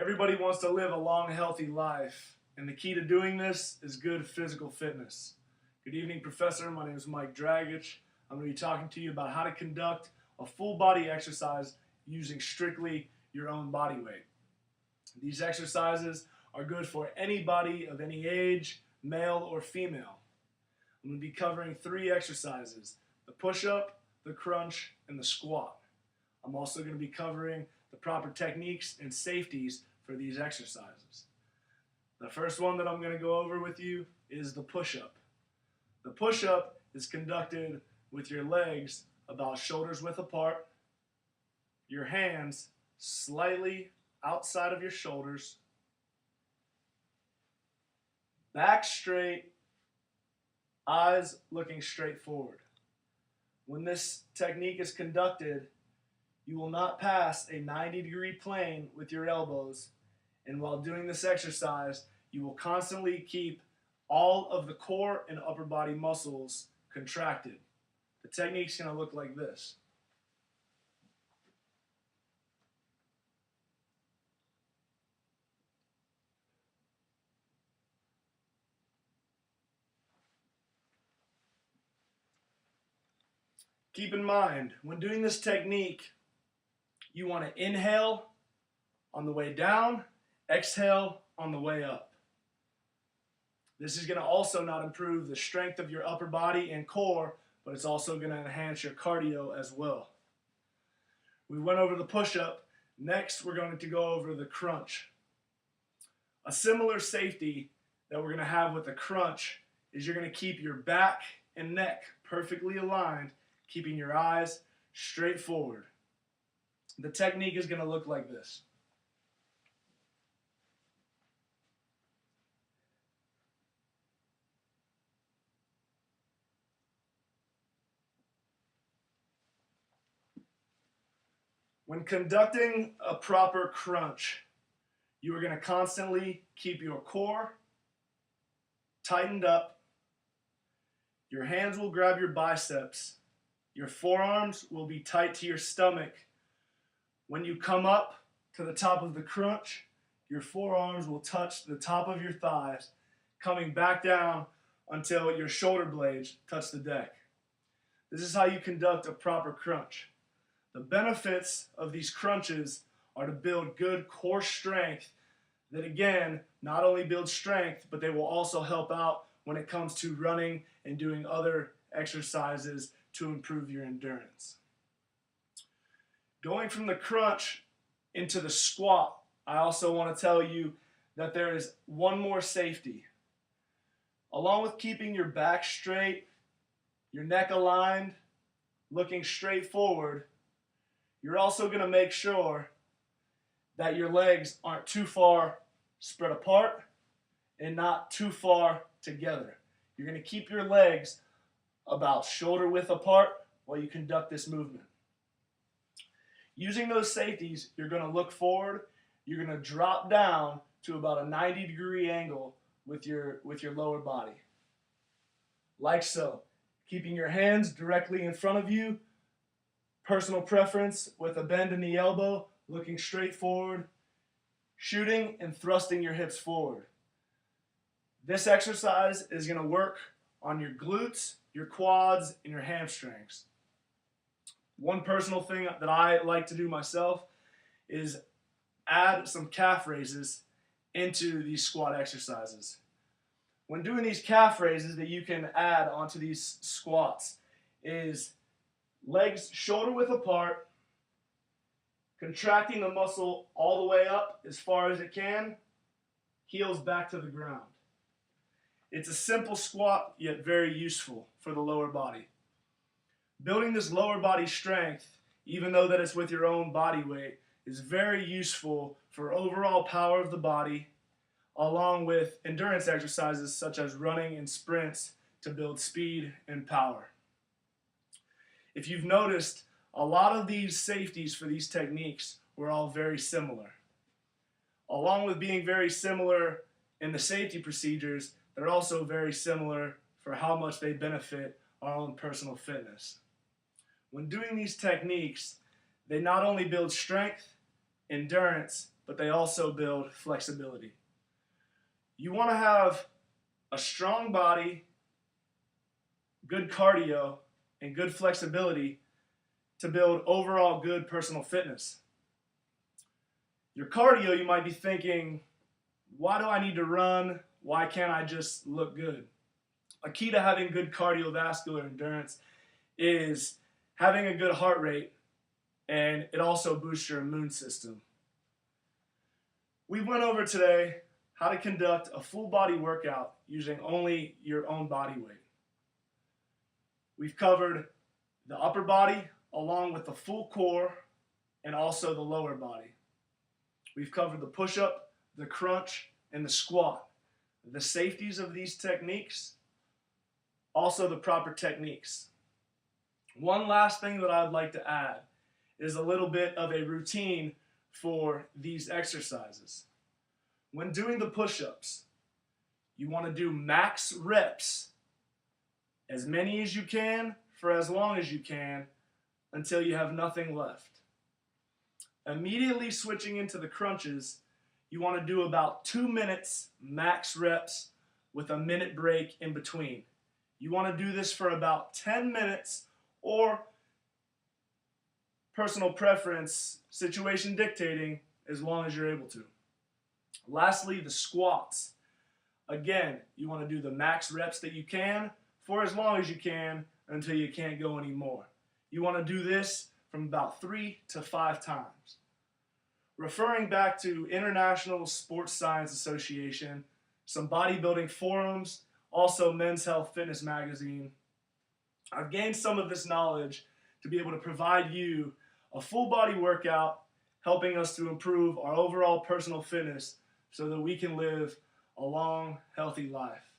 Everybody wants to live a long, healthy life, and the key to doing this is good physical fitness. Good evening, Professor. My name is Mike Dragich. I'm going to be talking to you about how to conduct a full body exercise using strictly your own body weight. These exercises are good for anybody of any age, male or female. I'm going to be covering 3 exercises: the push-up, the crunch, and the squat. I'm also going to be covering the proper techniques and safeties for these exercises. The first one that I'm going to go over with you is the push-up. The push-up is conducted with your legs about shoulders width apart, your hands slightly outside of your shoulders, back straight, eyes looking straight forward. When this technique is conducted, you will not pass a 90-degree plane with your elbows, and while doing this exercise, you will constantly keep all of the core and upper body muscles contracted. The technique's going to look like this. Keep in mind, when doing this technique, you want to inhale on the way down, exhale on the way up. This is going to also not improve the strength of your upper body and core, but it's also going to enhance your cardio as well. We went over the push-up. Next, we're going to go over the crunch. A similar safety that we're going to have with the crunch is you're going to keep your back and neck perfectly aligned, keeping your eyes straight forward. The technique is going to look like this. When conducting a proper crunch, you are going to constantly keep your core tightened up. Your hands will grab your biceps. Your forearms will be tight to your stomach. When you come up to the top of the crunch, your forearms will touch the top of your thighs, coming back down until your shoulder blades touch the deck. This is how you conduct a proper crunch. The benefits of these crunches are to build good core strength that, again, not only builds strength, but they will also help out when it comes to running and doing other exercises to improve your endurance. Going from the crunch into the squat, I also want to tell you that there is one more safety. Along with keeping your back straight, your neck aligned, looking straight forward, you're also going to make sure that your legs aren't too far spread apart and not too far together. You're going to keep your legs about shoulder width apart while you conduct this movement. Using those safeties, you're going to look forward, you're going to drop down to about a 90-degree angle with your lower body. Like so. Keeping your hands directly in front of you, personal preference with a bend in the elbow, looking straight forward, shooting and thrusting your hips forward. This exercise is going to work on your glutes, your quads, and your hamstrings. One personal thing that I like to do myself is add some calf raises into these squat exercises. When doing these calf raises that you can add onto these squats is legs shoulder width apart, contracting the muscle all the way up as far as it can, heels back to the ground. It's a simple squat, yet very useful for the lower body. Building this lower body strength, even though that it's with your own body weight, is very useful for overall power of the body, along with endurance exercises such as running and sprints to build speed and power. If you've noticed, a lot of these safeties for these techniques were all very similar. Along with being very similar in the safety procedures, they're also very similar for how much they benefit our own personal fitness. When doing these techniques, they not only build strength, endurance, but they also build flexibility. You want to have a strong body, good cardio, and good flexibility to build overall good personal fitness. Your cardio, you might be thinking, why do I need to run? Why can't I just look good? A key to having good cardiovascular endurance is having a good heart rate, and it also boosts your immune system. We went over today how to conduct a full body workout using only your own body weight. We've covered the upper body along with the full core and also the lower body. We've covered the push-up, the crunch, and the squat. The safeties of these techniques, also the proper techniques. One last thing that I'd like to add is a little bit of a routine for these exercises. When doing the push-ups, you want to do max reps, as many as you can for as long as you can until you have nothing left. Immediately switching into the crunches, you want to do about 2 minutes max reps with a minute break in between. You want to do this for about 10 minutes or personal preference, situation dictating, as long as you're able to. Lastly, the squats. Again, you want to do the max reps that you can for as long as you can until you can't go anymore. You want to do this from about 3 to 5 times. Referring back to International Sports Science Association, some bodybuilding forums, also Men's Health Fitness Magazine, I've gained some of this knowledge to be able to provide you a full body workout, helping us to improve our overall personal fitness so that we can live a long, healthy life.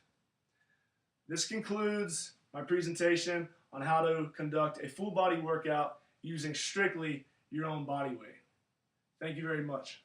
This concludes my presentation on how to conduct a full body workout using strictly your own body weight. Thank you very much.